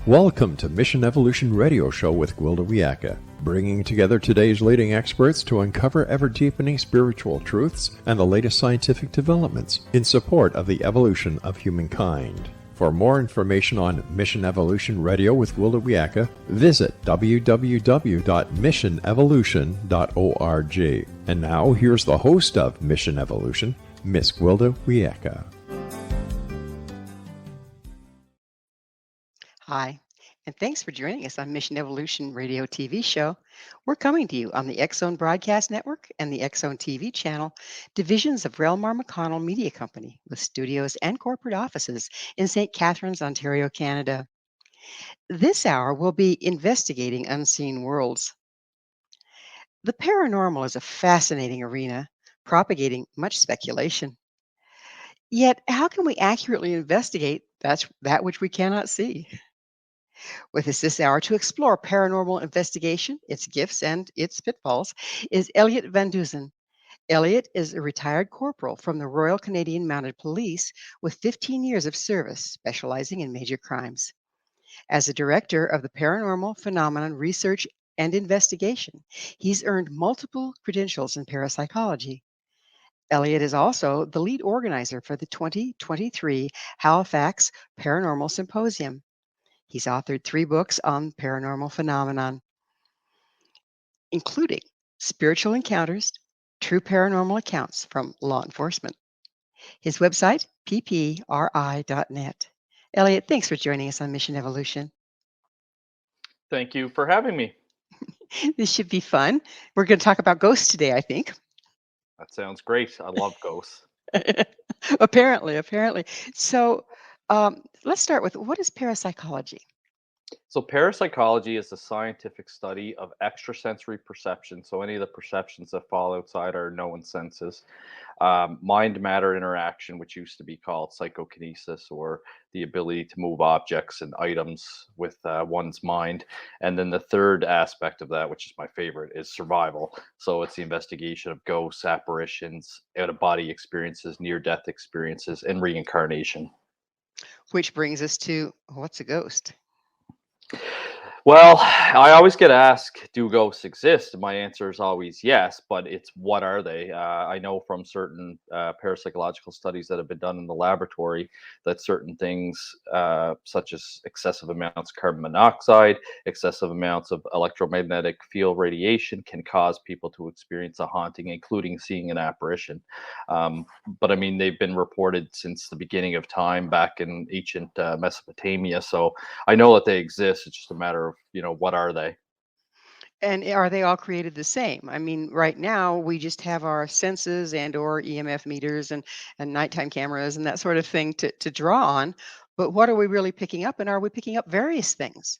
Welcome to Mission Evolution Radio Show with Gwilda Wiyaka, bringing together today's leading experts to uncover ever-deepening spiritual truths and the latest scientific developments in support of the evolution of humankind. For more information on Mission Evolution Radio with Gwilda Wiyaka, visit www.missionevolution.org. And now, here's the host of Mission Evolution, Miss Gwilda Wiyaka. Hi, and thanks for joining us on Mission Evolution Radio TV show. We're coming to you on the X-Zone Broadcast Network and the X-Zone TV channel, divisions of Relmar McConnell Media Company, with studios and corporate offices in St. Catharines, Ontario, Canada. This hour we'll be investigating unseen worlds. The paranormal is a fascinating arena, propagating much speculation. Yet, how can we accurately investigate that which we cannot see? With us this hour to explore paranormal investigation, its gifts and its pitfalls, is Elliott Van Dusen. Elliott is a retired corporal from the Royal Canadian Mounted Police with 15 years of service, specializing in major crimes. As a director of the Paranormal Phenomenon Research and Investigation, he's earned multiple credentials in parapsychology. Elliott is also the lead organizer for the 2023 Halifax Paranormal Symposium. He's authored 3 books on paranormal phenomenon, including Spiritual Encounters, True Paranormal Accounts from Law Enforcement. His website, PPRI.net. Elliott, thanks for joining us on Mission Evolution. Thank you for having me. This should be fun. We're going to talk about ghosts today, I think. That sounds great. I love ghosts. Apparently. So let's start with, what is parapsychology? So parapsychology is the scientific study of extrasensory perception. So any of the perceptions that fall outside our known senses, mind-matter interaction, which used to be called psychokinesis, or the ability to move objects and items with one's mind. And then the third aspect of that, which is my favorite, is survival. So it's the investigation of ghosts, apparitions, out-of-body experiences, near-death experiences, and reincarnation. Which brings us to, what's a ghost? Well, I always get asked, do ghosts exist? And my answer is always yes, but it's what are they? I know from certain parapsychological studies that have been done in the laboratory that certain things, such as excessive amounts of carbon monoxide, excessive amounts of electromagnetic field radiation, can cause people to experience a haunting, including seeing an apparition. But I mean, they've been reported since the beginning of time back in ancient Mesopotamia. So I know that they exist. It's just a matter of, what are they? And are they all created the same? I mean, right now we just have our senses and or EMF meters and nighttime cameras and that sort of thing to draw on. But what are we really picking up? And are we picking up various things?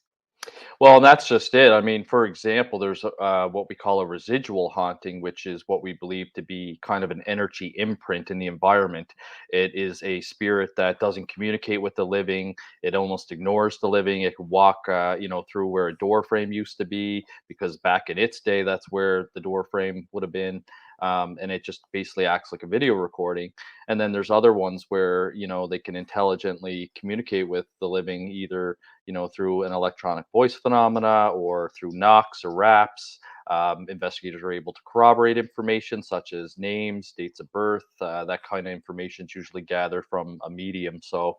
Well, and that's just it. I mean, for example, there's what we call a residual haunting, which is what we believe to be kind of an energy imprint in the environment. It is a spirit that doesn't communicate with the living. It almost ignores the living. It can walk, through where a door frame used to be, because back in its day, that's where the door frame would have been. And it just basically acts like a video recording. And then there's other ones where, they can intelligently communicate with the living, either through an electronic voice phenomena or through knocks or raps. Investigators are able to corroborate information such as names, dates of birth. That kind of information is usually gathered from a medium. So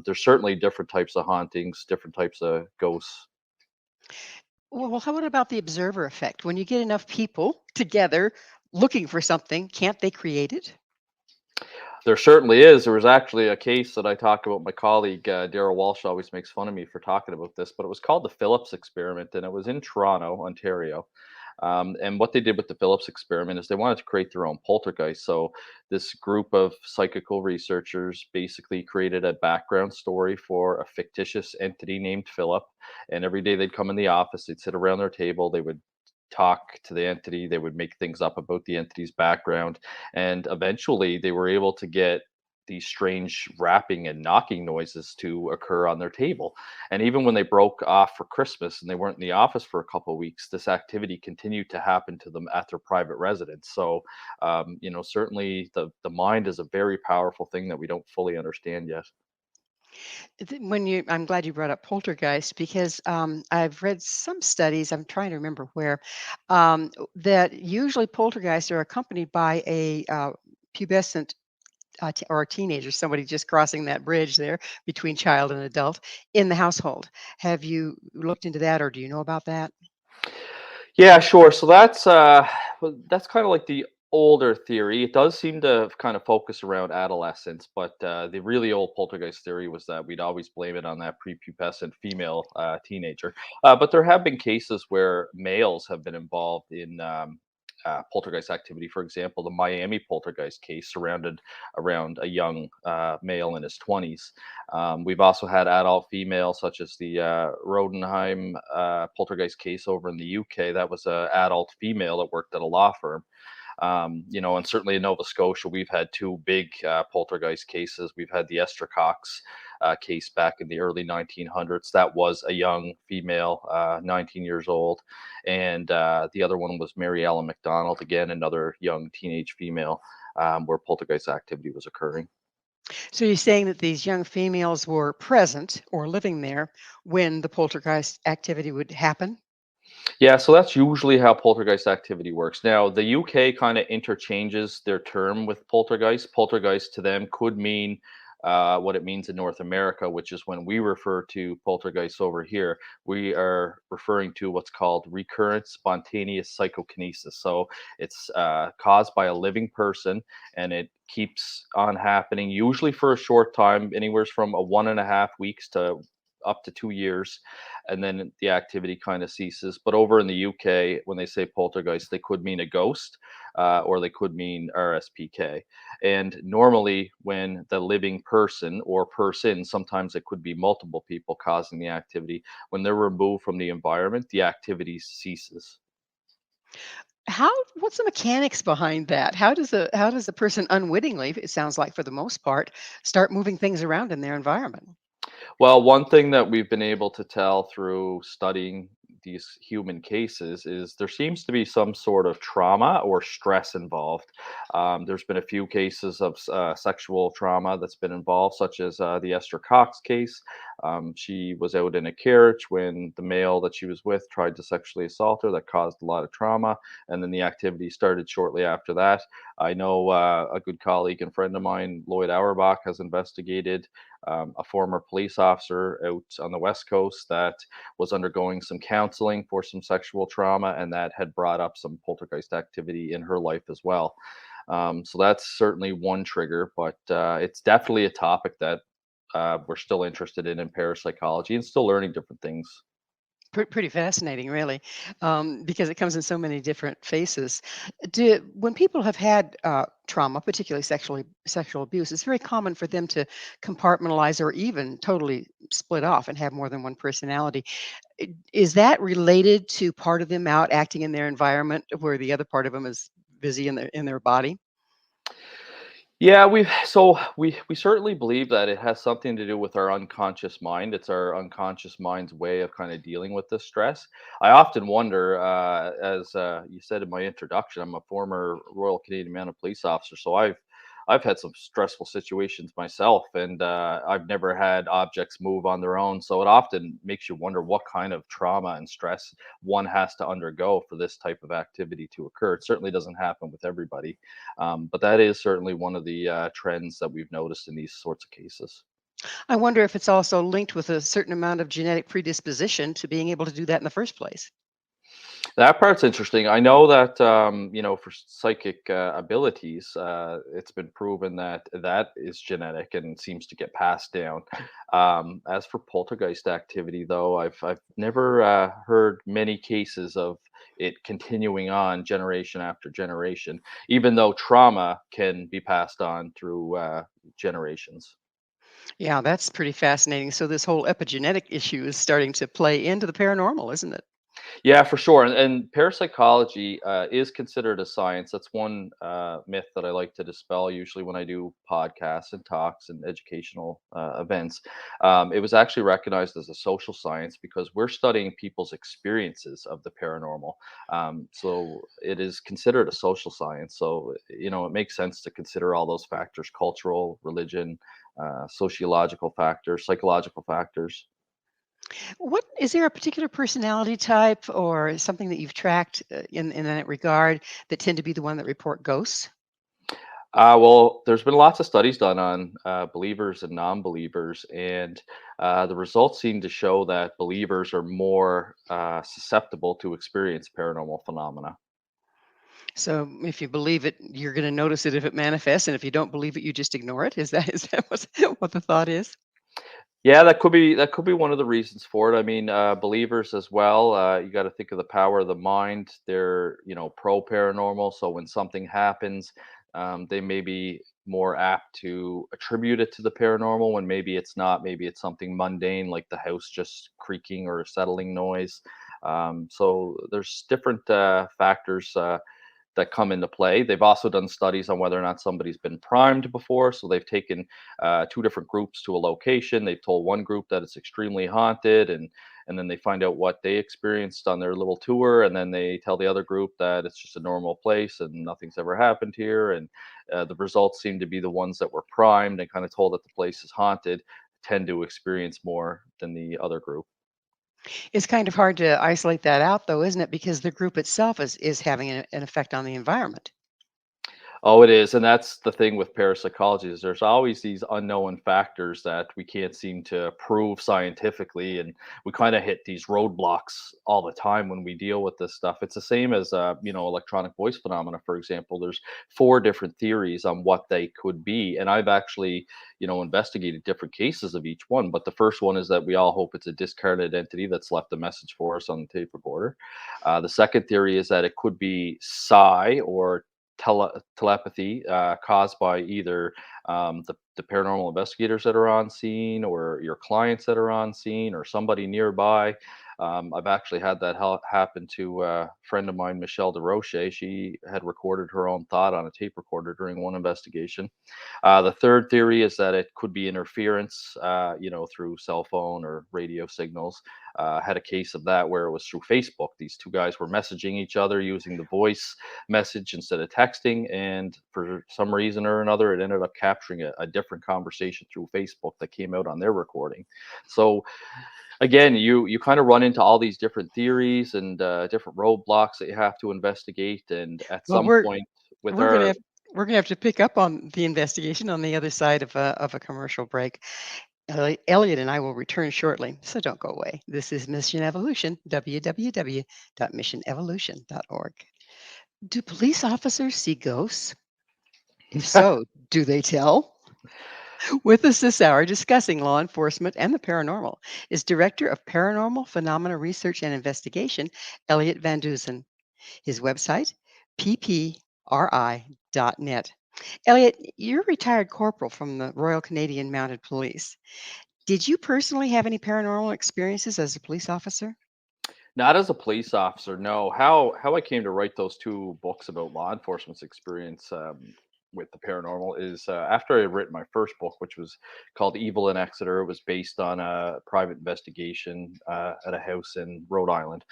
there's certainly different types of hauntings, different types of ghosts. Well, how about the observer effect? When you get enough people together looking for something, can't they create it? There certainly is. There was actually a case that I talk about. My colleague Daryl Walsh always makes fun of me for talking about this, but it was called the Phillips experiment, and it was in Toronto, Ontario. And what they did with the Phillips experiment is they wanted to create their own poltergeist. So this group of psychical researchers basically created a background story for a fictitious entity named Philip. And every day they'd come in the office, they'd sit around their table, they would talk to the entity, they would make things up about the entity's background, and eventually they were able to get these strange rapping and knocking noises to occur on their table. And even when they broke off for Christmas and they weren't in the office for a couple of weeks, this activity continued to happen to them at their private residence. So certainly the mind is a very powerful thing that we don't fully understand yet. I'm glad you brought up poltergeist because I've read some studies. I'm trying to remember where that usually poltergeists are accompanied by a pubescent or a teenager, somebody just crossing that bridge there between child and adult in the household. Have you looked into that, or do you know about that? Yeah, sure. So that's kind of like the older theory. It does seem to kind of focus around adolescence, but the really old poltergeist theory was that we'd always blame it on that prepubescent female teenager. But there have been cases where males have been involved in poltergeist activity. For example, the Miami poltergeist case surrounded around a young male in his 20s. We've also had adult females, such as the Rodenheim poltergeist case over in the UK. That was an adult female that worked at a law firm. And certainly in Nova Scotia, we've had two big poltergeist cases. We've had the Esther Cox case back in the early 1900s. That was a young female, 19 years old. And the other one was Mary Ellen McDonald, again, another young teenage female where poltergeist activity was occurring. So you're saying that these young females were present or living there when the poltergeist activity would happen? Yeah, so that's usually how poltergeist activity works. Now, the UK kind of interchanges their term with poltergeist. Poltergeist to them could mean what it means in North America, which is when we refer to poltergeists over here, we are referring to what's called recurrent spontaneous psychokinesis. So it's caused by a living person and it keeps on happening, usually for a short time, anywhere from a 1.5 weeks to up to 2 years, and then the activity kind of ceases. But over in the UK, when they say poltergeist, they could mean a ghost, or they could mean RSPK. And normally, when the living person or person, sometimes it could be multiple people causing the activity, when they're removed from the environment, the activity ceases. What's the mechanics behind that? How does a person unwittingly, it sounds like for the most part, start moving things around in their environment? Well, one thing that we've been able to tell through studying these human cases is there seems to be some sort of trauma or stress involved. There's been a few cases of sexual trauma that's been involved, such as the Esther Cox case. She was out in a carriage when the male that she was with tried to sexually assault her. That caused a lot of trauma, and then the activity started shortly after that. I know a good colleague and friend of mine, Lloyd Auerbach, has investigated a former police officer out on the West Coast that was undergoing some counseling for some sexual trauma, and that had brought up some poltergeist activity in her life as well. So that's certainly one trigger, but it's definitely a topic that we're still interested in parapsychology and still learning different things. Pretty fascinating, really, because it comes in so many different faces. When people have had trauma, particularly sexual abuse, it's very common for them to compartmentalize or even totally split off and have more than one personality. Is that related to part of them out acting in their environment where the other part of them is busy in their body? Yeah, we certainly believe that it has something to do with our unconscious mind. It's our unconscious mind's way of kind of dealing with this stress. I often wonder, as you said in my introduction, I'm a former Royal Canadian Mounted Police officer, so I've had some stressful situations myself, and I've never had objects move on their own. So it often makes you wonder what kind of trauma and stress one has to undergo for this type of activity to occur. It certainly doesn't happen with everybody. But that is certainly one of the trends that we've noticed in these sorts of cases. I wonder if it's also linked with a certain amount of genetic predisposition to being able to do that in the first place. That part's interesting. I know that for psychic abilities, it's been proven that that is genetic and seems to get passed down. As for poltergeist activity, though, I've never heard many cases of it continuing on generation after generation, even though trauma can be passed on through generations. Yeah, that's pretty fascinating. So this whole epigenetic issue is starting to play into the paranormal, isn't it? Yeah, for sure. And parapsychology is considered a science. That's one myth that I like to dispel usually when I do podcasts and talks and educational events. It was actually recognized as a social science because we're studying people's experiences of the paranormal. So it is considered a social science. So, it makes sense to consider all those factors: cultural, religion, sociological factors, psychological factors. What is there a particular personality type or something that you've tracked in that regard that tend to be the one that report ghosts? Well, there's been lots of studies done on believers and non-believers, and the results seem to show that believers are more susceptible to experience paranormal phenomena. So if you believe it, you're going to notice it if it manifests, and if you don't believe it, you just ignore it. Is that what the thought is? Yeah, that could be one of the reasons for it. I mean, believers as well. You got to think of the power of the mind. They're pro paranormal, so when something happens, they may be more apt to attribute it to the paranormal when maybe it's not. Maybe it's something mundane like the house just creaking or a settling noise. So there's different factors that come into play. They've also done studies on whether or not somebody's been primed before. So they've taken two different groups to a location. They've told one group that it's extremely haunted, and then they find out what they experienced on their little tour, and then they tell the other group that it's just a normal place and nothing's ever happened here. And the results seem to be the ones that were primed and kind of told that the place is haunted tend to experience more than the other group. It's kind of hard to isolate that out, though, isn't it? Because the group itself is having an effect on the environment. Oh, it is, and that's the thing with parapsychology is there's always these unknown factors that we can't seem to prove scientifically, and we kind of hit these roadblocks all the time when we deal with this stuff. It's the same as electronic voice phenomena, for example. There's four different theories on what they could be, and I've actually investigated different cases of each one. But the first one is that we all hope it's a discarnate entity that's left a message for us on the tape recorder. The second theory is that it could be psi or telepathy caused by either the paranormal investigators that are on scene or your clients that are on scene or somebody nearby. I've actually had that happen to a friend of mine, Michelle DeRoche. She had recorded her own thought on a tape recorder during one investigation. The third theory is that it could be interference, through cell phone or radio signals. Had a case of that where it was through Facebook. These two guys were messaging each other using the voice message instead of texting, and for some reason or another, it ended up capturing a different conversation through Facebook that came out on their recording. So again, you kind of run into all these different theories and different roadblocks that you have to investigate, and at Well, some point with we're gonna our have we're gonna have to pick up on the investigation on the other side of a commercial break. Elliot and I will return shortly, so don't go away. This is Mission Evolution, www.missionevolution.org. Do police officers see ghosts? If so, do they tell? With us this hour discussing law enforcement and the paranormal is Director of Paranormal Phenomena Research and Investigation, Elliott Van Dusen. His website, PPRI.net. Elliot, you're a retired corporal from the Royal Canadian Mounted Police. Did you personally have any paranormal experiences as a police officer? Not as a police officer, no. How I came to write those 2 books about law enforcement's experience, with the paranormal is, after I had written my first book, which was called Evil in Exeter. It was based on a private investigation, at a house in Rhode Island.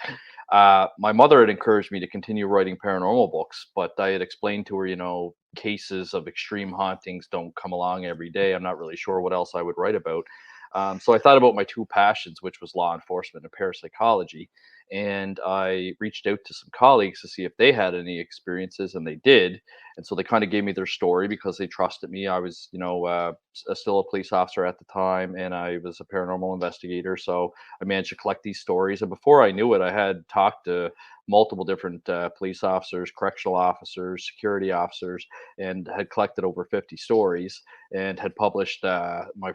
My mother had encouraged me to continue writing paranormal books, but I had explained to her, cases of extreme hauntings don't come along every day. I'm not really sure what else I would write about. So I thought about my 2 passions, which was law enforcement and parapsychology. And I reached out to some colleagues to see if they had any experiences, and they did. And so they kind of gave me their story because they trusted me. I was, still a police officer at the time, and I was a paranormal investigator. So I managed to collect these stories. And before I knew it, I had talked to multiple different police officers, correctional officers, security officers, and had collected over 50 stories and had published my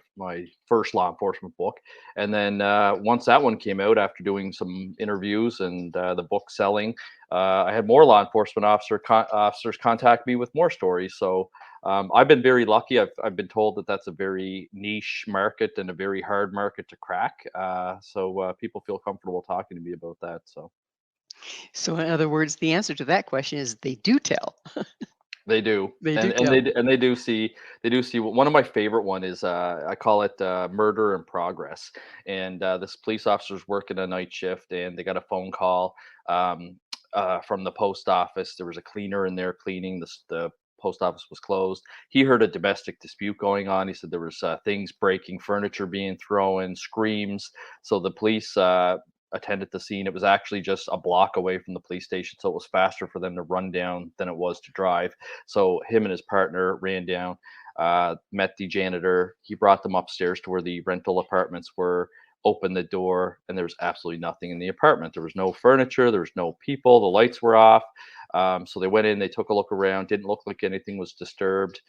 first law enforcement book. And then once that one came out, after doing some interviews and the book selling, I had more law enforcement officers contact me with more stories. So I've been very lucky. I've been told that that's a very niche market and a very hard market to crack. So people feel comfortable talking to me about that. So So, in other words, the answer to that question is they do tell. they do, They do and tell. they do see one of my favorite one is I call it murder in progress, and this police officer's working a night shift, and they got a phone call from the post office. There was a cleaner in there cleaning the post office was closed. He heard a domestic dispute going on. He said there was things breaking, furniture being thrown, screams. So the police attended the scene. It was actually just a block away from the police station, so it was faster for them to run down than it was to drive. So him and his partner ran down, met the janitor. He brought them upstairs to where the rental apartments were, opened the door, and there was absolutely nothing in the apartment. There was no furniture, there was no people, the lights were off. So they went in, they took a look around, didn't look like anything was disturbed.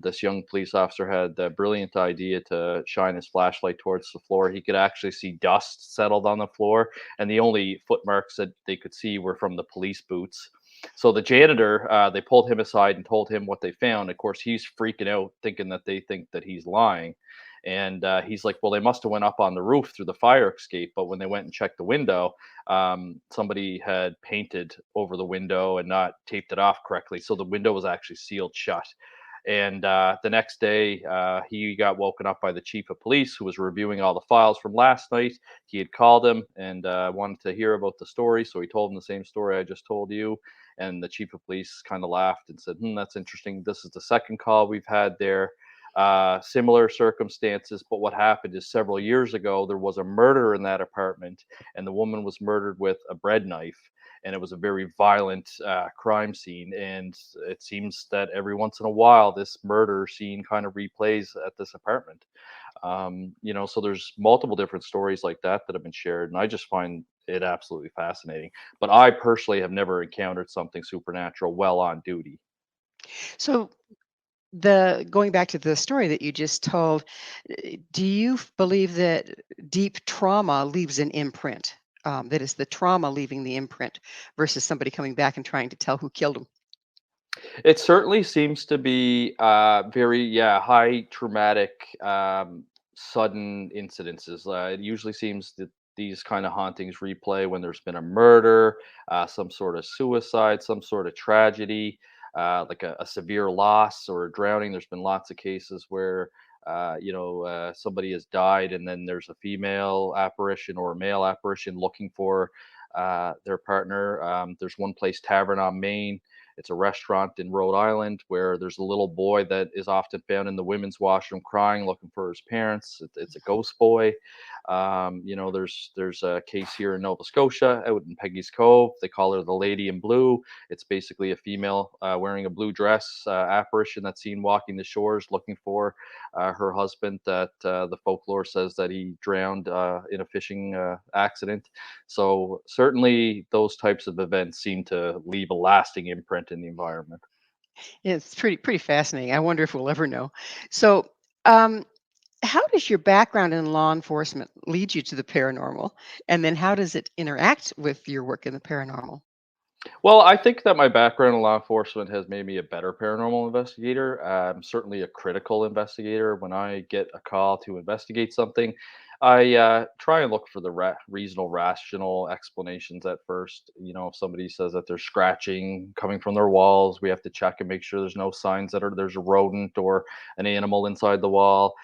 This young police officer had the brilliant idea to shine his flashlight towards the floor. He could actually see dust settled on the floor, and the only footmarks that they could see were from the police boots. So the janitor, they pulled him aside and told him what they found. Of course, he's freaking out, thinking that they think that he's lying. And he's like, well, they must have went up on the roof through the fire escape. But when they went and checked the window, somebody had painted over the window and not taped it off correctly. So the window was actually sealed shut. And the next day, he got woken up by the chief of police, who was reviewing all the files from last night. He had called him and wanted to hear about the story. So he told him the same story I just told you. And the chief of police kind of laughed and said, that's interesting. This is the second call we've had there. Similar circumstances, but what happened is several years ago there was a murder in that apartment, and the woman was murdered with a bread knife, and it was a very violent crime scene. And it seems that every once in a while this murder scene kind of replays at this apartment. So there's multiple different stories like that that have been shared, and I just find it absolutely fascinating. But I personally have never encountered something supernatural while on duty. So the going back to the story that you just told, do you believe that deep trauma leaves an imprint? That is the trauma leaving the imprint versus somebody coming back and trying to tell who killed him. It certainly seems to be very, yeah, high traumatic, sudden incidences. It usually seems that these kind of hauntings replay when there's been a murder, some sort of suicide, some sort of tragedy, like a severe loss or a drowning. There's been lots of cases where somebody has died, and then there's a female apparition or a male apparition looking for their partner. There's one place, Tavern on Main. It's a restaurant in Rhode Island where there's a little boy that is often found in the women's washroom crying, looking for his parents. It's a ghost boy. There's a case here in Nova Scotia, out in Peggy's Cove. They call her the Lady in Blue. It's basically a female wearing a blue dress apparition that's seen walking the shores looking for her husband. That the folklore says that he drowned in a fishing accident. So certainly those types of events seem to leave a lasting imprint in the environment. Yeah, it's pretty fascinating. I wonder if we'll ever know. So, um, how does your background in law enforcement lead you to the paranormal, and then how does it interact with your work in the paranormal? Well, I think that my background in law enforcement has made me a better paranormal investigator. Certainly a critical investigator. When I get a call to investigate something, I try and look for the reasonable, rational explanations at first. If somebody says that there's scratching coming from their walls, we have to check and make sure there's no signs that there's a rodent or an animal inside the wall.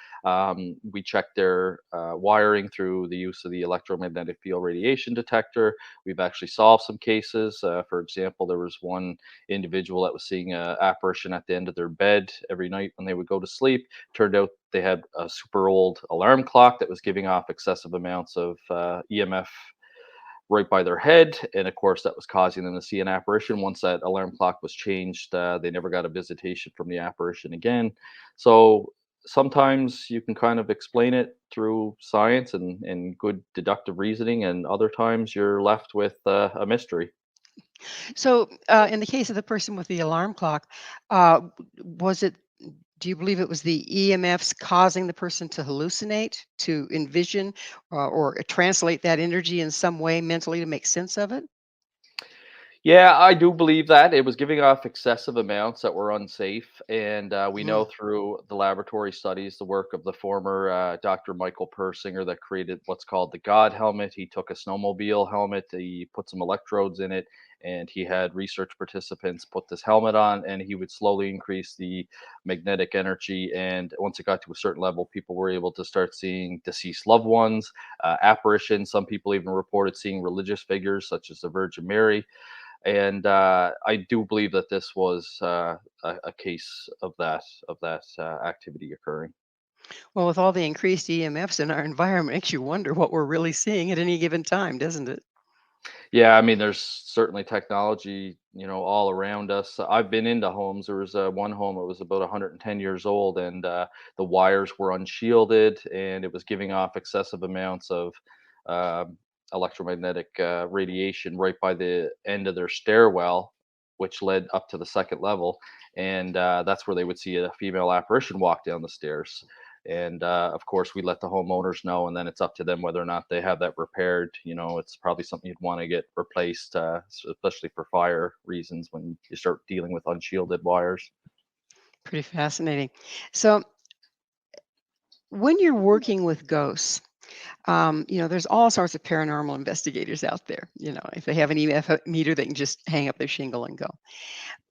We check their wiring through the use of the electromagnetic field radiation detector. We've actually solved some cases. For example, there was one individual that was seeing an apparition at the end of their bed every night when they would go to sleep. Turned out they had a super old alarm clock that was giving off excessive amounts of EMF right by their head. And of course, that was causing them to see an apparition. Once that alarm clock was changed, they never got a visitation from the apparition again. So sometimes you can kind of explain it through science and good deductive reasoning, and other times you're left with a mystery. So, in the case of the person with the alarm clock, was it? Do you believe it was the EMFs causing the person to hallucinate, to envision, or translate that energy in some way mentally to make sense of it? Yeah, I do believe that it was giving off excessive amounts that were unsafe, and we know Mm. through the laboratory studies, the work of the former Dr. Michael Persinger that created what's called the God helmet. He took a snowmobile helmet, he put some electrodes in it, and he had research participants put this helmet on, and he would slowly increase the magnetic energy. And once it got to a certain level, people were able to start seeing deceased loved ones, apparitions. Some people even reported seeing religious figures such as the Virgin Mary. And I do believe that this was a case of that activity occurring. Well, with all the increased EMFs in our environment, makes you wonder what we're really seeing at any given time, doesn't it? Yeah, I mean, there's certainly technology, all around us. I've been into homes. There was one home that was about 110 years old, and the wires were unshielded, and it was giving off excessive amounts of um electromagnetic radiation right by the end of their stairwell, which led up to the second level. And that's where they would see a female apparition walk down the stairs. And of course, we let the homeowners know, and then it's up to them whether or not they have that repaired. It's probably something you'd want to get replaced, especially for fire reasons when you start dealing with unshielded wires. Pretty fascinating. So, when you're working with ghosts, there's all sorts of paranormal investigators out there. If they have an EMF meter, they can just hang up their shingle and go.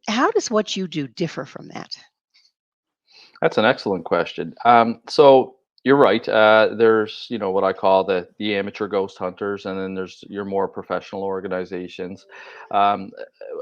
How does what you do differ from that? That's an excellent question. So you're right. There's, what I call the amateur ghost hunters, and then there's your more professional organizations. Um,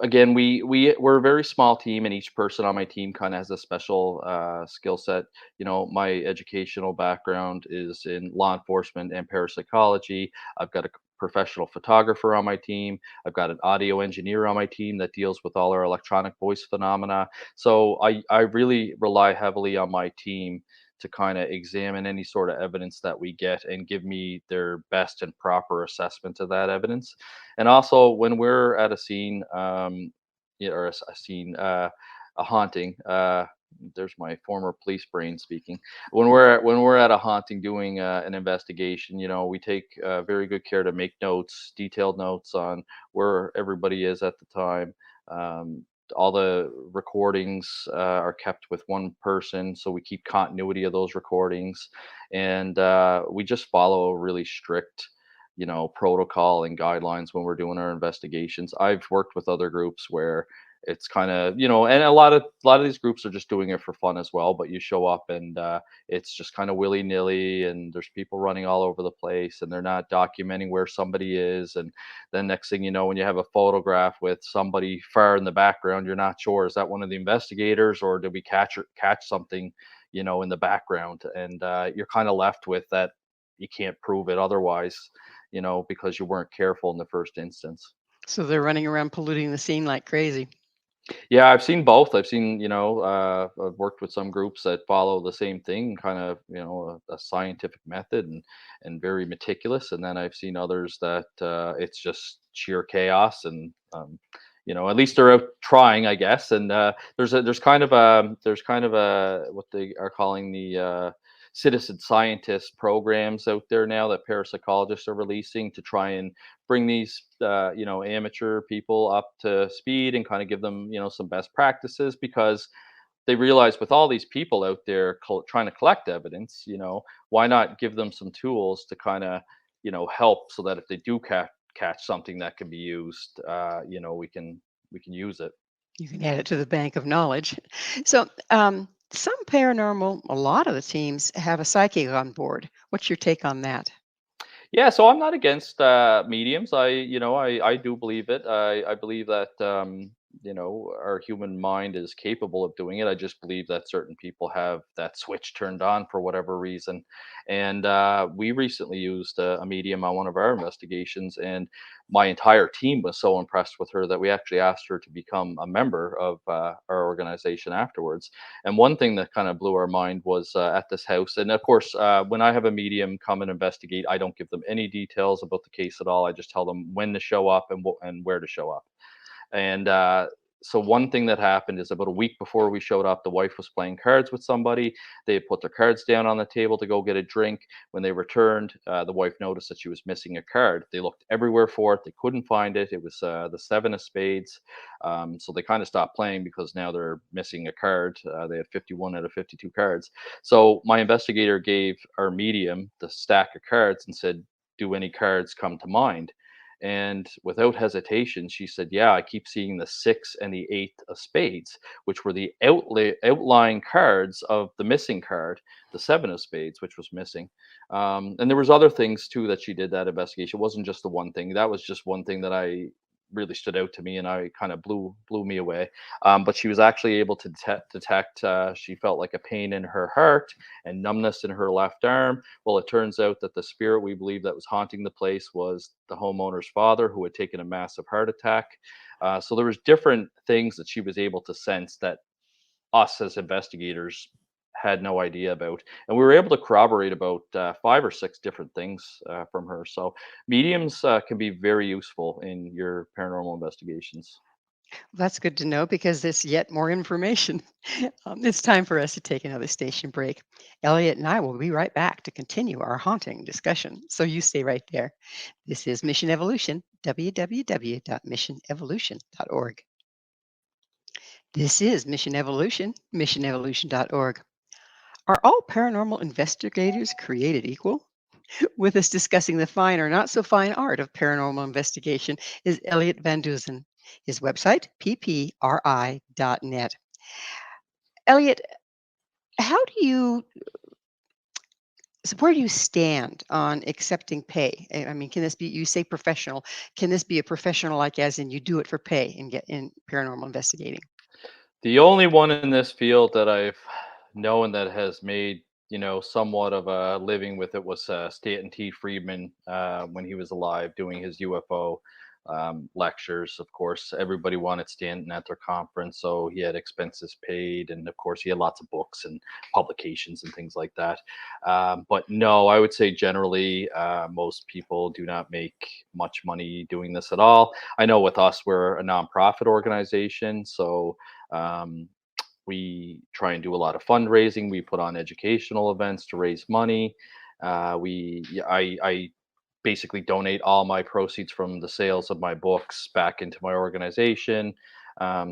Again, we're a very small team, and each person on my team kind of has a special skill set. My educational background is in law enforcement and parapsychology. I've got a professional photographer on my team. I've got an audio engineer on my team that deals with all our electronic voice phenomena. So I really rely heavily on my team to kind of examine any sort of evidence that we get and give me their best and proper assessment of that evidence. And also, when we're at a scene, yeah, or a scene, a haunting. There's my former police brain speaking. When we're at a haunting doing an investigation, we take very good care to make notes, detailed notes on where everybody is at the time. Um, all the recordings are kept with one person, so we keep continuity of those recordings, and we just follow a really strict, protocol and guidelines when we're doing our investigations. I've worked with other groups where it's kind of, and a lot of these groups are just doing it for fun as well. But you show up, and it's just kind of willy nilly, and there's people running all over the place, and they're not documenting where somebody is. And then next thing you know, when you have a photograph with somebody far in the background, you're not sure, is that one of the investigators, or did we catch something, in the background? And you're kind of left with that. You can't prove it otherwise, because you weren't careful in the first instance. So they're running around polluting the scene like crazy. Yeah, I've seen both. I've seen, I've worked with some groups that follow the same thing, kind of, a scientific method, and very meticulous. And then I've seen others that it's just sheer chaos. And at least they're out trying, I guess. And there's kind of a what they are calling the citizen scientist programs out there now that parapsychologists are releasing to try and bring these amateur people up to speed and kind of give them some best practices, because they realize with all these people out there trying to collect evidence, why not give them some tools to kind of help, so that if they do catch something that can be used, we can use it. You can add it to the bank of knowledge. So, some paranormal, a lot of the teams have a psychic on board. What's your take on that? Yeah, so I'm not against mediums. I do believe it. I believe that our human mind is capable of doing it. I just believe that certain people have that switch turned on for whatever reason. And we recently used a medium on one of our investigations, and my entire team was so impressed with her that we actually asked her to become a member of our organization afterwards. And one thing that kind of blew our mind was at this house. And of course, when I have a medium come and investigate, I don't give them any details about the case at all. I just tell them when to show up and where to show up. And so one thing that happened is, about a week before we showed up, the wife was playing cards with somebody. They had put their cards down on the table to go get a drink. When they returned, the wife noticed that she was missing a card. They looked everywhere for it. They couldn't find it. It was the seven of spades. So they kind of stopped playing, because now they're missing a card. They had 51 out of 52 cards. So my investigator gave our medium the stack of cards and said, "Do any cards come to mind?" And without hesitation, she said, "Yeah, I keep seeing the six and the eight of spades, which were the outlying cards of the missing card, the seven of spades, which was missing." And there was other things too that she did that investigation. It wasn't just the one thing. That was just one thing that I really stood out to me, and I kind of blew me away. But she was actually able to detect. She felt like a pain in her heart and numbness in her left arm. Well, it turns out that the spirit we believe that was haunting the place was the homeowner's father, who had taken a massive heart attack. So there was different things that she was able to sense that us as investigators had no idea about, and we were able to corroborate about five or six different things from her. So mediums can be very useful in your paranormal investigations. That's good to know because there's yet more information. It's time for us to take another station break. Elliot and I will be right back to continue our haunting discussion. So you stay right there. This is Mission Evolution, www.missionevolution.org. This is Mission Evolution, missionevolution.org. Are all paranormal investigators created equal? With us discussing the fine or not so fine art of paranormal investigation is Elliott Van Dusen. His website, ppri.net. Elliot, how do you, so where do you stand on accepting pay? I mean, can this be, you say professional, can this be a professional like as in you do it for pay and get in paranormal investigating? The only one in this field that I've known that has made, somewhat of a living with it was Stanton T. Friedman when he was alive doing his UFO lectures. Of course, everybody wanted Stanton at their conference, so he had expenses paid, and of course, he had lots of books and publications and things like that. But no, I would say generally, most people do not make much money doing this at all. I know with us, we're a nonprofit organization, so um, we try and do a lot of fundraising. We put on educational events to raise money. I basically donate all my proceeds from the sales of my books back into my organization.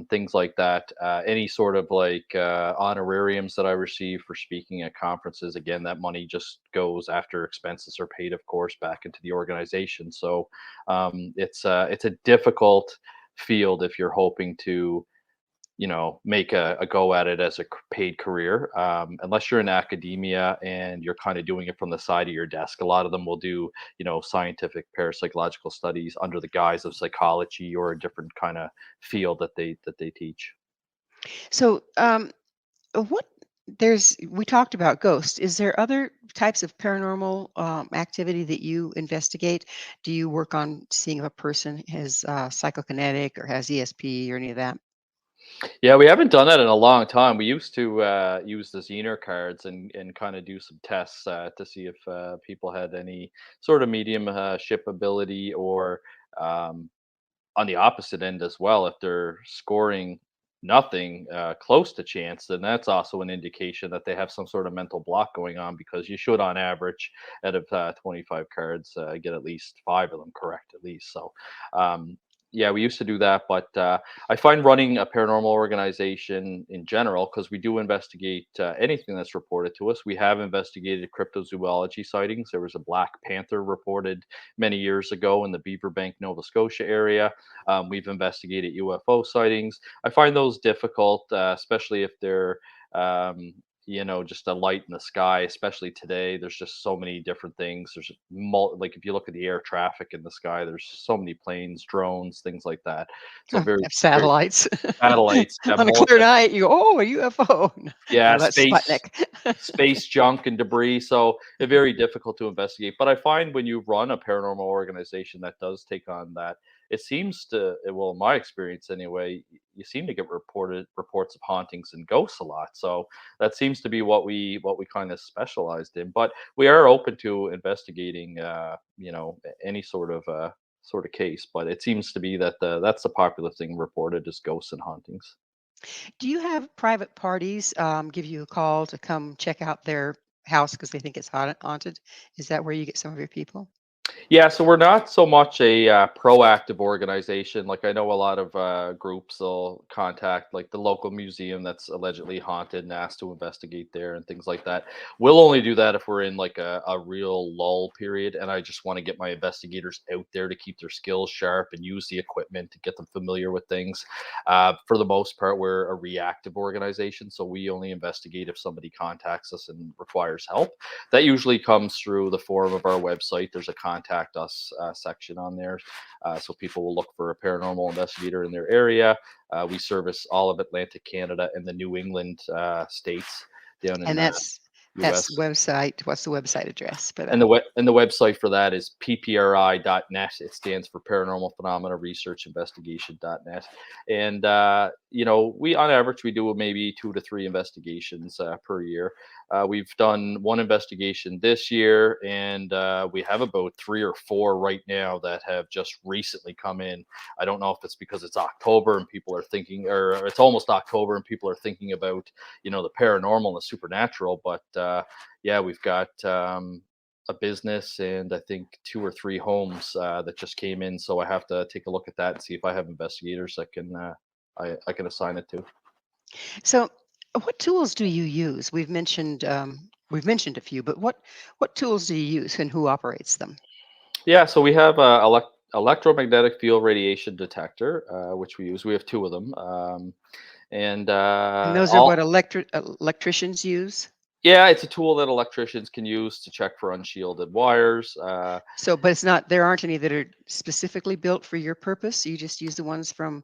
Things like that. Any sort of like honorariums that I receive for speaking at conferences, again, that money just goes after expenses are paid, of course, back into the organization. So it's a difficult field if you're hoping to make a go at it as a paid career. Unless you're in academia and you're kind of doing it from the side of your desk. A lot of them will do, scientific parapsychological studies under the guise of psychology or a different kind of field that they teach. So, what there's we talked about ghosts. Is there other types of paranormal activity that you investigate? Do you work on seeing if a person is psychokinetic or has ESP or any of that? Yeah, we haven't done that in a long time. We used to use the Zener cards and kind of do some tests to see if people had any sort of mediumship ability, or um, on the opposite end as well, if they're scoring nothing close to chance, then that's also an indication that they have some sort of mental block going on, because you should on average out of 25 cards get at least five of them correct at least. So yeah, we used to do that, but I find running a paranormal organization in general, because we do investigate anything that's reported to us. We have investigated cryptozoology sightings. There was a black panther reported many years ago in the Beaverbank, Nova Scotia area. We've investigated UFO sightings. I find those difficult, especially if they're, just a light in the sky. Especially today, there's just so many different things. There's like if you look at the air traffic in the sky, there's so many planes, drones, things like that. So Huh, very, have very satellites. satellites, yeah, On a clear night, you go, oh, a UFO. yeah, No, that's space Sputnik. space junk and debris. So they're very difficult to investigate. But I find when you run a paranormal organization that does take on that, it seems to, well, in my experience anyway, you seem to get reported reports of hauntings and ghosts a lot. So that seems to be what we kind of specialized in. But we are open to investigating, any sort of case. But it seems to be that that's the popular thing reported is ghosts and hauntings. Do you have private parties give you a call to come check out their house because they think it's haunted? Is that where you get some of your people? Yeah, so we're not so much a proactive organization. Like I know a lot of groups will contact like the local museum that's allegedly haunted and ask to investigate there and things like that. We'll only do that if we're in like a real lull period, and I just want to get my investigators out there to keep their skills sharp and use the equipment to get them familiar with things. For the most part, we're a reactive organization, so we only investigate if somebody contacts us and requires help. That usually comes through the form of our website. There's a contact us section on there. So people will look for a paranormal investigator in their area. We service all of Atlantic Canada and the New England states down in And that's US. website. What's the website address for that? And the website for that is PPRI.net. It stands for Paranormal Phenomena Research Investigation.net. And we on average we do maybe 2 to 3 investigations per year. We've done 1 investigation this year, and we have about 3 or 4 right now that have just recently come in. I don't know if it's because it's October and people are thinking, or it's almost October and people are thinking about the paranormal and the supernatural, but yeah, we've got a business and I think 2 or 3 homes that just came in. So I have to take a look at that and see if I have investigators that can I can assign it to. So, what tools do you use? We've mentioned a few, but what tools do you use and who operates them? Yeah, so we have a electromagnetic field radiation detector, which we use. We have 2 of them, and And those are what all. electricians use. Yeah, it's a tool that electricians can use to check for unshielded wires. So, but it's not. There aren't any that are specifically built for your purpose. You just use the ones from.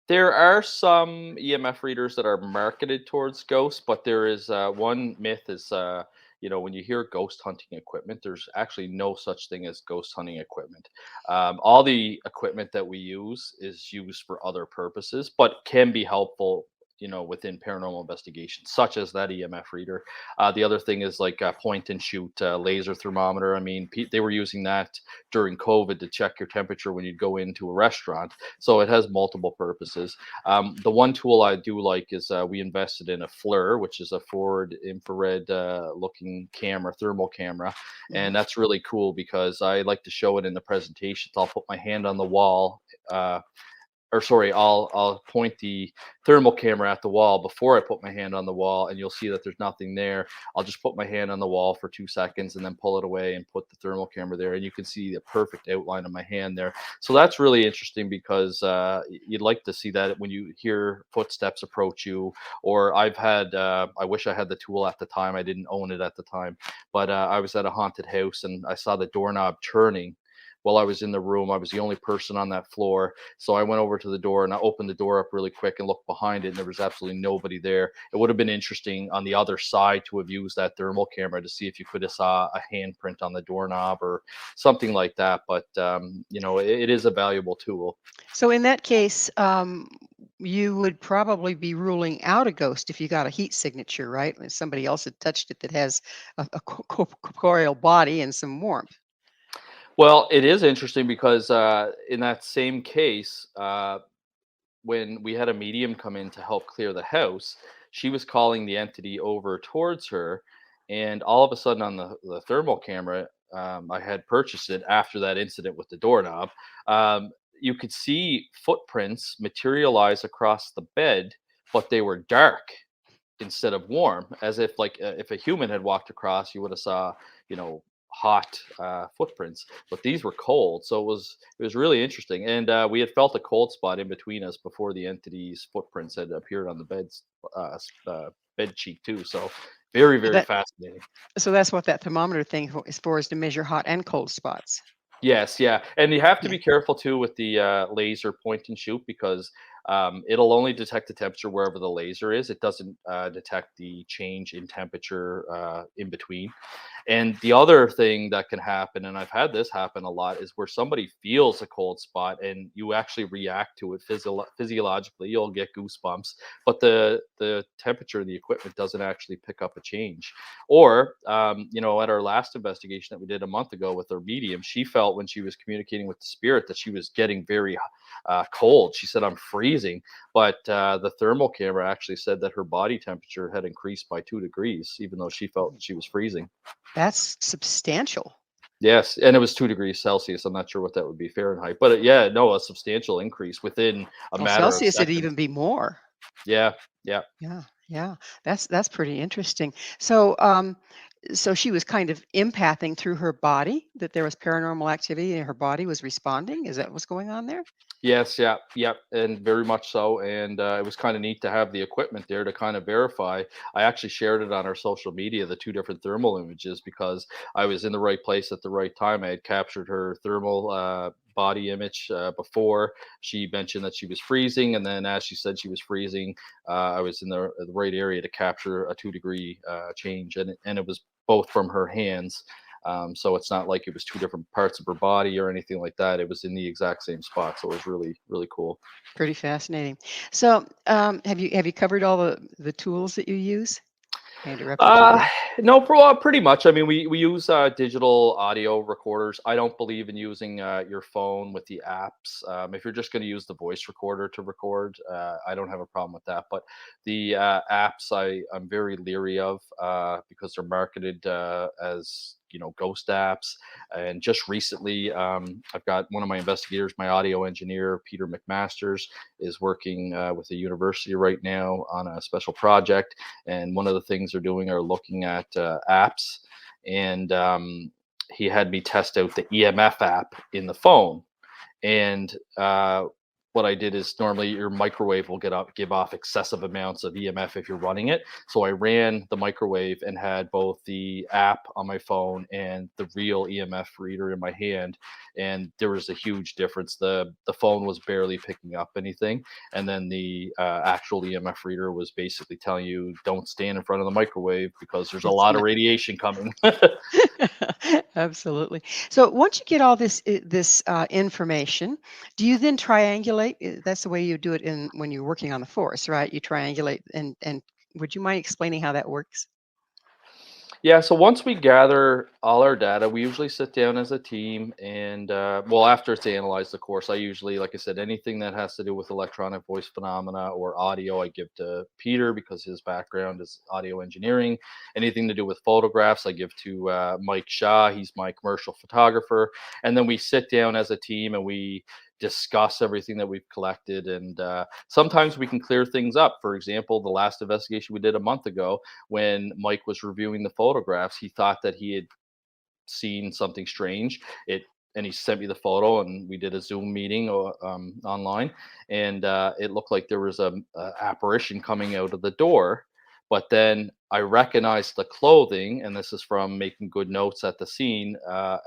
There are some EMF readers that are marketed towards ghosts, but there is one myth is when you hear ghost hunting equipment, there's actually no such thing as ghost hunting equipment. All the equipment that we use is used for other purposes, but can be helpful. Within paranormal investigation, such as that EMF reader. The other thing is like a point and shoot laser thermometer. I mean, they were using that during COVID to check your temperature when you'd go into a restaurant. So it has multiple purposes. The one tool I do like is we invested in a FLIR, which is a forward infrared looking camera, thermal camera. Mhm. And that's really cool because I like to show it in the presentations. I'll put my hand on the wall. Or sorry, I'll point the thermal camera at the wall before I put my hand on the wall, and you'll see that there's nothing there. I'll just put my hand on the wall for 2 seconds and then pull it away and put the thermal camera there, and you can see the perfect outline of my hand there. So that's really interesting because you'd like to see that when you hear footsteps approach you. Or I've had, I wish I had the tool at the time. I didn't own it at the time, but I was at a haunted house and I saw the doorknob turning while I was in the room. I was the only person on that floor. So I went over to the door and I opened the door up really quick and looked behind it, and there was absolutely nobody there. It would have been interesting on the other side to have used that thermal camera to see if you could have saw a handprint on the doorknob or something like that. But it is a valuable tool. So, in that case, you would probably be ruling out a ghost if you got a heat signature, right? If somebody else had touched it that has a corporeal body and some warmth. Well, it is interesting because in that same case, when we had a medium come in to help clear the house, she was calling the entity over towards her. And all of a sudden, on the thermal camera, I had purchased it after that incident with the doorknob. You could see footprints materialize across the bed, but they were dark instead of warm, as if like if a human had walked across, you would have saw you know hot footprints, but these were cold. So it was really interesting, and we had felt a cold spot in between us before the entity's footprints had appeared on the bed cheek too. So very So very that fascinating. so that's what that thermometer thing is for, is to measure hot and cold spots. Yes, yeah, and you have to Yeah. be careful too with the laser point and shoot because it'll only detect the temperature wherever the laser is. It doesn't detect the change in temperature in between. And the other thing that can happen, and I've had this happen a lot, is where somebody feels a cold spot and you actually react to it physiologically. You'll get goosebumps, but the temperature of the equipment doesn't actually pick up a change. Or, at our last investigation that we did a month ago with our medium, she felt when she was communicating with the spirit that she was getting very cold. She said, "I'm freezing," but the thermal camera actually said that her body temperature had increased by 2 degrees, even though she felt that she was freezing. That's substantial. Yes, and it was 2 degrees Celsius. I'm not sure what that would be Fahrenheit, but yeah, no, a substantial increase within a Well, matter of Celsius, it'd seconds. even be more. Yeah, yeah. Yeah, yeah. That's pretty interesting. So she was kind of empathing through her body that there was paranormal activity and her body was responding. Is that what's going on there? Yes, yeah, yep, and very much so. And it was kind of neat to have the equipment there to kind of verify. I actually shared it on our social media, the two different thermal images, because I was in the right place at the right time. I had captured her thermal body image before she mentioned that she was freezing, and then as she said she was freezing, I was in the right area to capture a 2 degree change, and it was both from her hands. So it's not like it was two different parts of her body or anything like that. It was in the exact same spot. So it was really, really cool. Pretty fascinating. So, have you covered all the tools that you use? I interrupted you Uh, there. no, pretty much. I mean, we use digital audio recorders. I don't believe in using your phone with the apps. If you're just going to use the voice recorder to record, I don't have a problem with that. But the apps, I'm very leery of because they're marketed as ghost apps. And just recently, I've got one of my investigators, my audio engineer, Peter McMasters, is working with a university right now on a special project, and one of the things they're doing are looking at apps. And he had me test out the EMF app in the phone. And what I did is normally your microwave will give off excessive amounts of EMF if you're running it. So I ran the microwave and had both the app on my phone and the real EMF reader in my hand, and there was a huge difference. The phone was barely picking up anything, and then the actual EMF reader was basically telling you don't stand in front of the microwave because there's a It's lot of not. radiation coming. Absolutely. So once you get all this information, do you then triangulate? That's the way you do it in when you're working on the force, right? You triangulate, and would you mind explaining how that works? Yeah, so once we gather all our data, we usually sit down as a team and, well, after it's analyzed, of course, I usually, like I said, anything that has to do with electronic voice phenomena or audio, I give to Peter because his background is audio engineering. Anything to do with photographs, I give to Mike Shaw. He's my commercial photographer. And then we sit down as a team and we discuss everything that we've collected. And sometimes we can clear things up. For example, the last investigation we did a month ago, when Mike was reviewing the photographs, he thought that he had seen something strange. It and he sent me the photo, and we did a Zoom meeting online, and it looked like there was a apparition coming out of the door. But then I recognized the clothing, and this is from making good notes at the scene,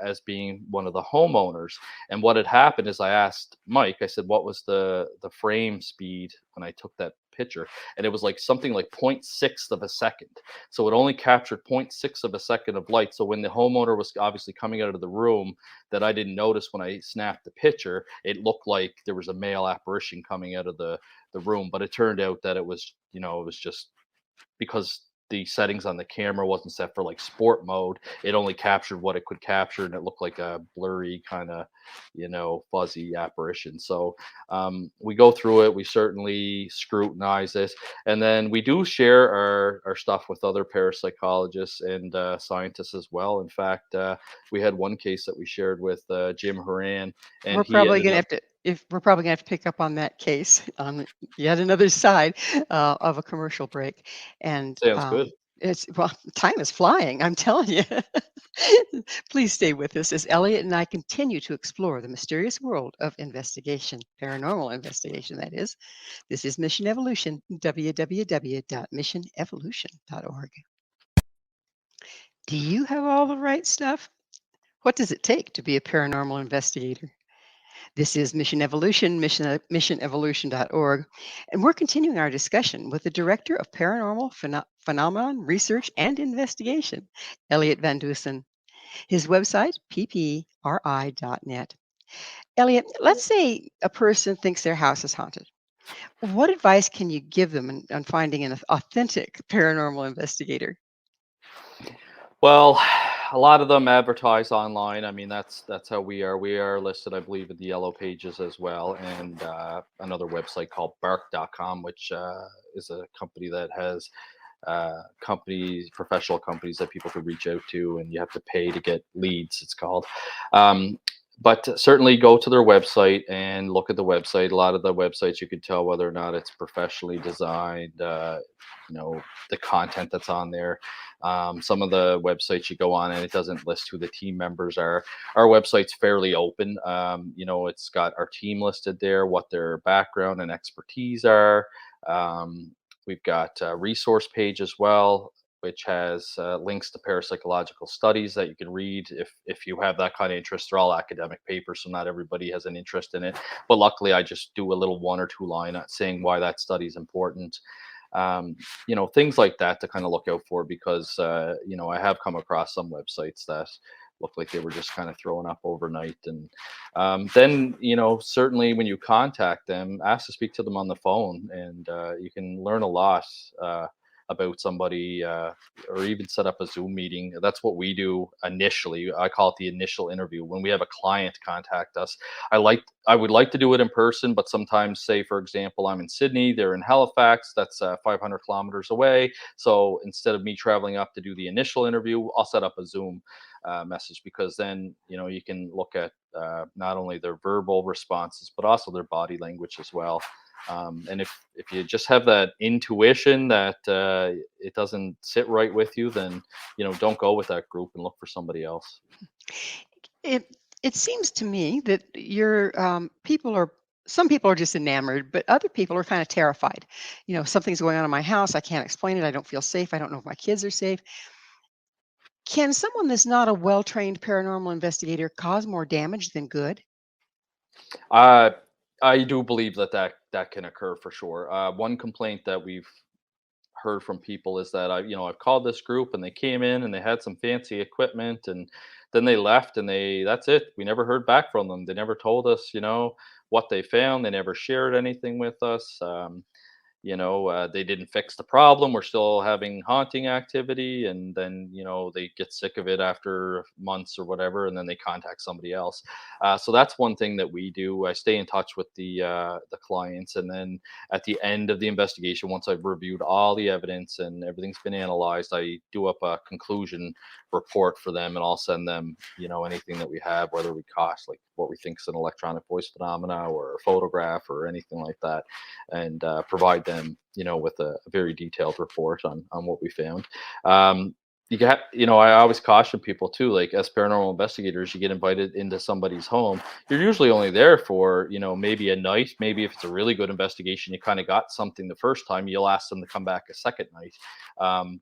as being one of the homeowners. And what had happened is I asked Mike, I said, "What was the frame speed when I took that picture?" And it was like something like 0.6 of a second. So it only captured zero point 0.6 of a second of light. So when the homeowner was obviously coming out of the room, that I didn't notice when I snapped the picture, it looked like there was a male apparition coming out of the room. But it turned out that it was just because the settings on the camera wasn't set for like sport mode. It only captured what it could capture, and it looked like a blurry kind of, fuzzy apparition. So we go through it. We certainly scrutinize this, and then we do share our stuff with other parapsychologists and scientists as well. In fact, we had one case that we shared with Jim Horan, and We're he probably ended going to up. have to if we're probably going to have to pick up on that case on yet another side of a commercial break, and Sounds good. it's well, time is flying. I'm telling you. Please stay with us as Elliot and I continue to explore the mysterious world of investigation, paranormal investigation. That is, this is Mission Evolution. www.missionevolution.org. Do you have all the right stuff? What does it take to be a paranormal investigator? This is Mission Evolution, missionevolution.org, and we're continuing our discussion with the Director of Paranormal Phenomenon Research and Investigation, Elliott Van Dusen. His website, ppri.net. Elliott, let's say a person thinks their house is haunted. What advice can you give them on finding an authentic paranormal investigator? Well, a lot of them advertise online. I mean, that's how we are. We are listed, I believe, in the yellow pages as well, and another website called bark.com, which is a company that has companies, professional companies that people could reach out to, and you have to pay to get leads, it's called. Um, but certainly go to their website and look at the website. A lot of the websites you could tell whether or not it's professionally designed, the content that's on there. Some of the websites you go on and it doesn't list who the team members are. Our website's fairly open. It's got our team listed there, what their background and expertise are. Um, we've got a resource page as well, which has links to parapsychological studies that you can read if you have that kind of interest. They're all academic papers, so not everybody has an interest in it. But luckily, I just do a little 1 or 2 line saying why that study is important. Things like that to kind of look out for, because I have come across some websites that look like they were just kind of thrown up overnight. And then certainly when you contact them, ask to speak to them on the phone, and you can learn a lot about somebody, or even set up a Zoom meeting. That's what we do initially. I call it the initial interview. When we have a client contact us, I would like to do it in person, but sometimes, say for example, I'm in Sydney, they're in Halifax, that's 500 kilometers away. So instead of me traveling up to do the initial interview, I'll set up a Zoom message, because then you can look at not only their verbal responses but also their body language as well. And if you just have that intuition that it doesn't sit right with you, then don't go with that group and look for somebody else. It seems to me that your some people are just enamored, but other people are kind of terrified. Something's going on in my house. I can't explain it. I don't feel safe. I don't know if my kids are safe. Can someone that's not a well-trained paranormal investigator cause more damage than good? Uh, I do believe that can occur for sure. One complaint that we've heard from people is that I've called this group and they came in and they had some fancy equipment, and then they left, and that's it. We never heard back from them. They never told us, what they found. They never shared anything with us. They didn't fix the problem. We're still having haunting activity, and then they get sick of it after months or whatever, and then they contact somebody else. So that's one thing that we do. I stay in touch with the clients, and then at the end of the investigation, once I've reviewed all the evidence and everything's been analyzed, I do up a conclusion report for them, and I'll send them anything that we have, whether we cost like what we think is an electronic voice phenomena or a photograph or anything like that, and provide them, with a very detailed report on what we found. I always caution people too, like as paranormal investigators, you get invited into somebody's home. You're usually only there for, maybe a night. Maybe if it's a really good investigation, you kind of got something the first time, you'll ask them to come back a second night.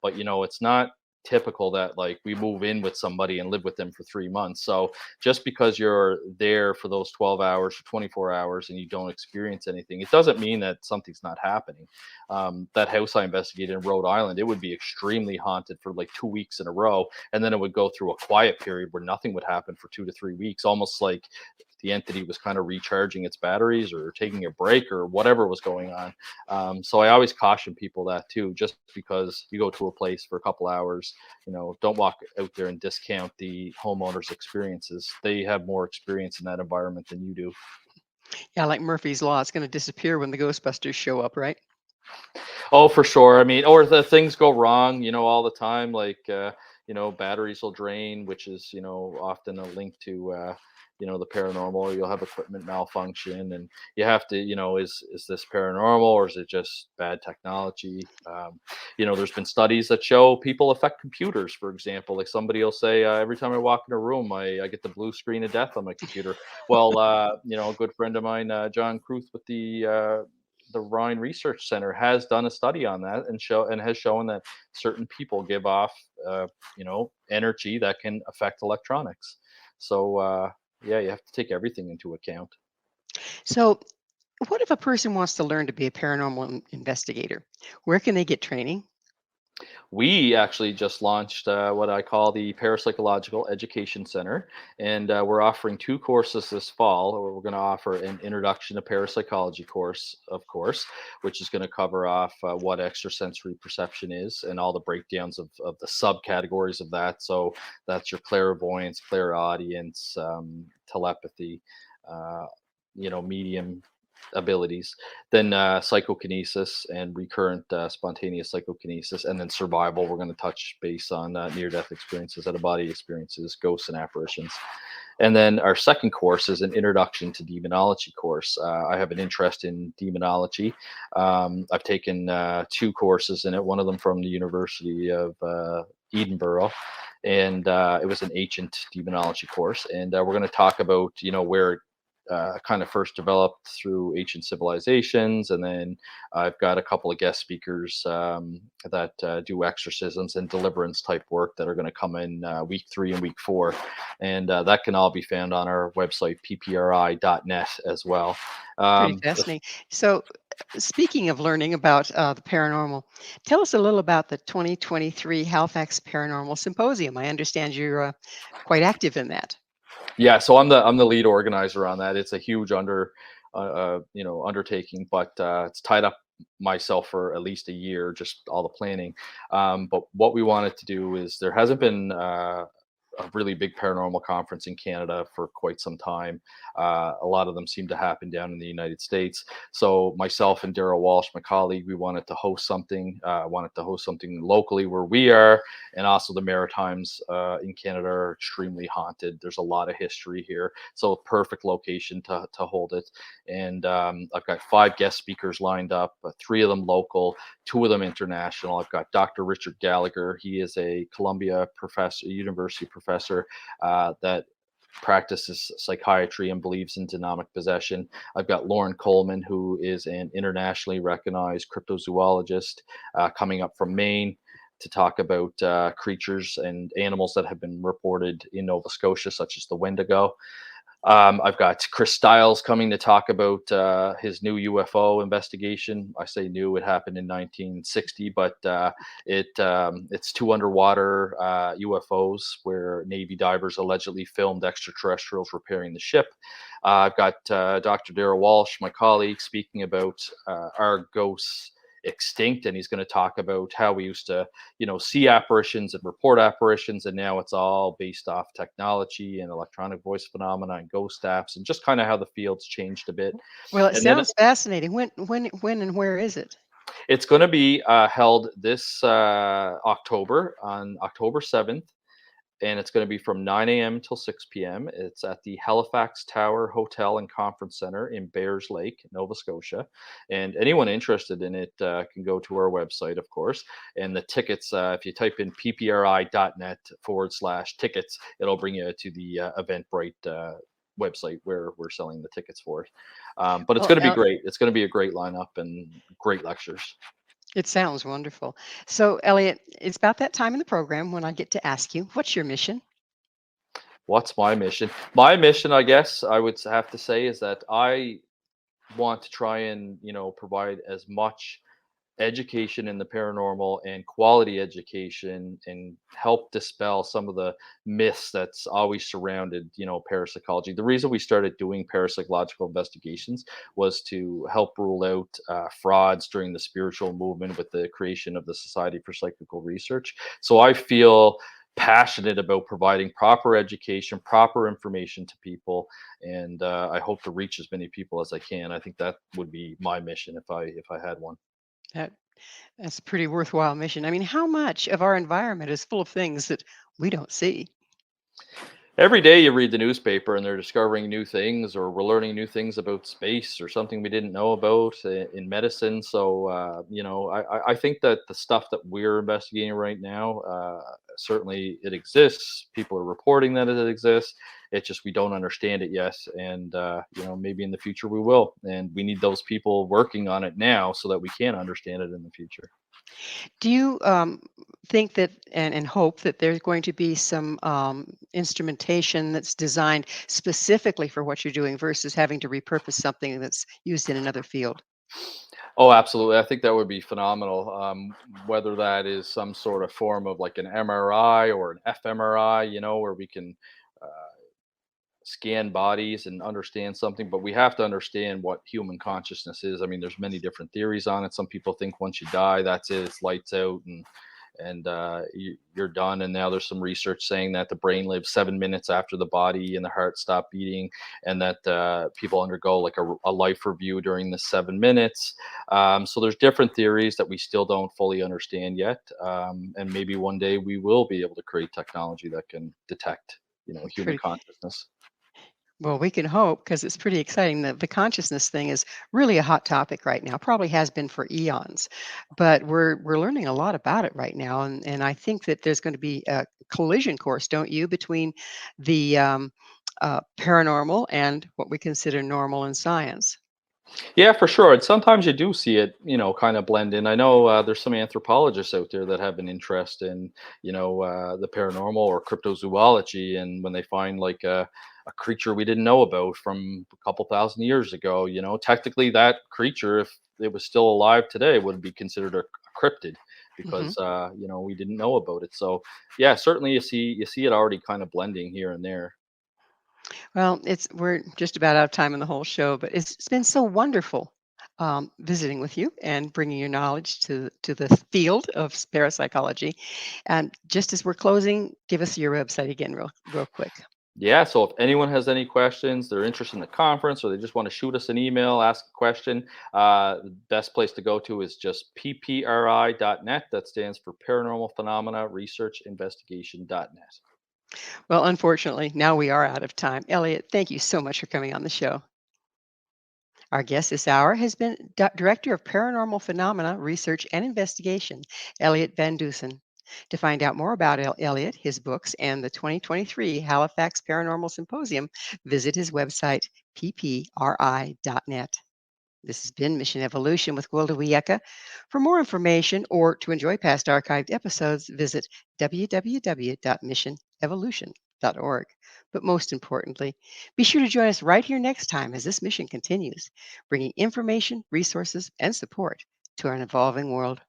But it's not typical that like we move in with somebody and live with them for 3 months. So just because you're there for those 12 hours or 24 hours and you don't experience anything, it doesn't mean that something's not happening. That house I investigated in Rhode Island, it would be extremely haunted for like 2 weeks in a row, and then it would go through a quiet period where nothing would happen for 2 to 3 weeks, almost like the entity was kind of recharging its batteries or taking a break or whatever was going on. So I always caution people that too. Just because you go to a place for a couple hours, don't walk out there and discount the homeowner's experiences. They have more experience in that environment than you do. Yeah, like Murphy's Law, it's going to disappear when the Ghostbusters show up, right? Oh, for sure. I mean, or the things go wrong, all the time. Like, batteries will drain, which is, often a link to, the paranormal. Or you'll have equipment malfunction, and you have to, is this paranormal or is it just bad technology? There's been studies that show people affect computers, for example. Like somebody will say, every time I walk in a room, I get the blue screen of death on my computer. Well, a good friend of mine, John Kruth with the Rhine Research Center has done a study on that and has shown that certain people give off energy that can affect electronics. So yeah, you have to take everything into account. So, what if a person wants to learn to be a paranormal investigator? Where can they get training? We actually just launched what I call the Parapsychological Education Center, and we're offering 2 courses this fall. We're going to offer an Introduction to Parapsychology course, of course, which is going to cover off what extrasensory perception is and all the breakdowns of the subcategories of that. So that's your clairvoyance, clairaudience, telepathy, medium. abilities, then psychokinesis and recurrent spontaneous psychokinesis, and then survival. We're going to touch base on near-death experiences, out-of-body experiences, ghosts, and apparitions. And then our second course is an introduction to demonology course. I have an interest in demonology. I've taken two courses in it, one of them from the University of Edinburgh, and it was an ancient demonology course. And we're going to talk about, where it kind of first developed through ancient civilizations. And then I've got a couple of guest speakers that do exorcisms and deliverance type work that are going to come in week 3 and week 4. And that can all be found on our website, ppri.net as well. Pretty fascinating. So, speaking of learning about the paranormal, tell us a little about the 2023 Halifax Paranormal Symposium. I understand you're quite active in that. Yeah, so I'm the lead organizer on that. It's a huge undertaking, but it's tied up myself for at least a year, just all the planning. But what we wanted to do is there hasn't been a really big paranormal conference in Canada for quite some time. A lot of them seem to happen down in the United States. So myself and Daryl Walsh, my colleague, we wanted to host something. Wanted to host something locally where we are, and also the Maritimes in Canada are extremely haunted. There's a lot of history here, so perfect location to hold it. And I've got 5 guest speakers lined up, 3 of them local, 2 of them international. I've got Dr. Richard Gallagher. He is a Columbia professor, university professor that practices psychiatry and believes in demonic possession. I've got Lauren Coleman, who is an internationally recognized cryptozoologist coming up from Maine to talk about creatures and animals that have been reported in Nova Scotia, such as the Wendigo. I've got Chris Stiles coming to talk about his new UFO investigation. I say new; it happened in 1960, but it's 2 underwater UFOs where Navy divers allegedly filmed extraterrestrials repairing the ship. I've got Dr. Daryl Walsh, my colleague, speaking about our ghosts extinct, and he's going to talk about how we used to see apparitions and report apparitions, and now it's all based off technology and electronic voice phenomena and ghost apps, and just kind of how the field's changed a bit. Well, it And then sounds fascinating. When, and where is it? it's going to be held this October, on October 7th, and it's going to be from 9 a.m. till 6 p.m. It's at the Halifax Tower Hotel and Conference Center in Bayers Lake, Nova Scotia. And anyone interested in it can go to our website, of course. And the tickets, if you type in ppri.net/tickets, it'll bring you to the Eventbrite website where we're selling the tickets for it. But it's Well, going to be great. It's going to be a great lineup and great lectures. it sounds wonderful. So, Elliot, it's about that time in the program when I get to ask you, what's your mission? What's my mission? My mission, I guess I would have to say, is that I want to try and provide as much education in the paranormal and quality education, and help dispel some of the myths that's always surrounded parapsychology. The reason we started doing parapsychological investigations was to help rule out frauds during the spiritual movement with the creation of the Society for Psychical Research. So I feel passionate about providing proper education, proper information to people, and I hope to reach as many people as I can. I think that would be my mission if I had one. That that's a pretty worthwhile mission. I mean, how much of our environment is full of things that we don't see? Every day you read the newspaper and they're discovering new things, or we're learning new things about space or something we didn't know about in medicine. So, I think that the stuff that we're investigating right now, certainly it exists. People are reporting that it exists. It's just we don't understand it yet. And, maybe in the future we will. And we need those people working on it now so that we can understand it in the future. Do you think that and hope that there's going to be some instrumentation that's designed specifically for what you're doing versus having to repurpose something that's used in another field? Oh, absolutely. I think that would be phenomenal. Whether that is some sort of form of like an MRI or an fMRI, where we can uh, scan bodies and understand something, but we have to understand what human consciousness is. I mean, there's many different theories on it. Some people think once you die, that's it, it's lights out, and and you're done. And now there's some research saying that the brain lives 7 minutes after the body and the heart stop beating, and that people undergo like a life review during the 7 minutes. So there's different theories that we still don't fully understand yet, and maybe one day we will be able to create technology that can detect, human Pretty consciousness. well, we can hope because it's pretty exciting. The consciousness thing is really a hot topic right now. Probably has been for eons, but we're learning a lot about it right now, and I think that there's going to be a collision course, don't you, between the paranormal and what we consider normal in science. Yeah, for sure. And sometimes you do see it, kind of blend in. I know there's some anthropologists out there that have an interest in, the paranormal or cryptozoology. And when they find like a creature we didn't know about from a couple thousand years ago, technically that creature, if it was still alive today, would be considered a cryptid Hmm. because, we didn't know about it. So yeah, certainly you see it already kind of blending here and there. Well, we're just about out of time in the whole show, but it's been so wonderful visiting with you and bringing your knowledge to the field of parapsychology. And just as we're closing, give us your website again, real quick. Yeah, so if anyone has any questions, they're interested in the conference, or they just want to shoot us an email, ask a question, the best place to go to is just ppri.net. That stands for Paranormal Phenomena Research Investigation.net. Well, unfortunately, now we are out of time. Elliot, thank you so much for coming on the show. Our guest this hour has been Director of Paranormal Phenomena Research and Investigation, Elliott Van Dusen. To find out more about Elliott, his books, and the 2023 Halifax Paranormal Symposium, visit his website, ppri.net. This has been Mission Evolution with Gwilda Wiyaka. For more information or to enjoy past archived episodes, visit www.missionevolution.org. But most importantly, be sure to join us right here next time as this mission continues, bringing information, resources, and support to our evolving world.